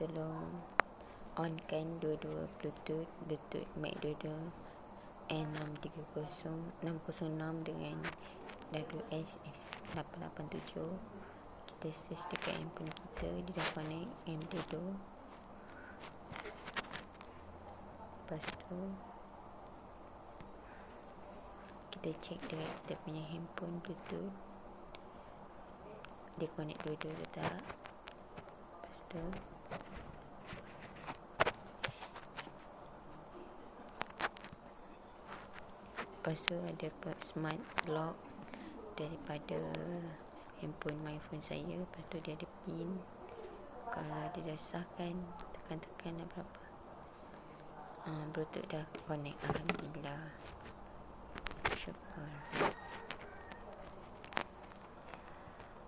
tolong onkan dua-dua Bluetooth Mac dodo N606 dengan WSS 887. Kita search dekat handphone kita, dia dah connect dodo. Lepas tu kita check dekat kita punya handphone Bluetooth, dia connect dodo ke tak. Lepas tu ada smart lock daripada handphone my phone saya. Lepas tu dia ada pin. Kalau dia dah sahkan, tekan dah berapa. Bluetooth dah connect. Alhamdulillah. Syukur.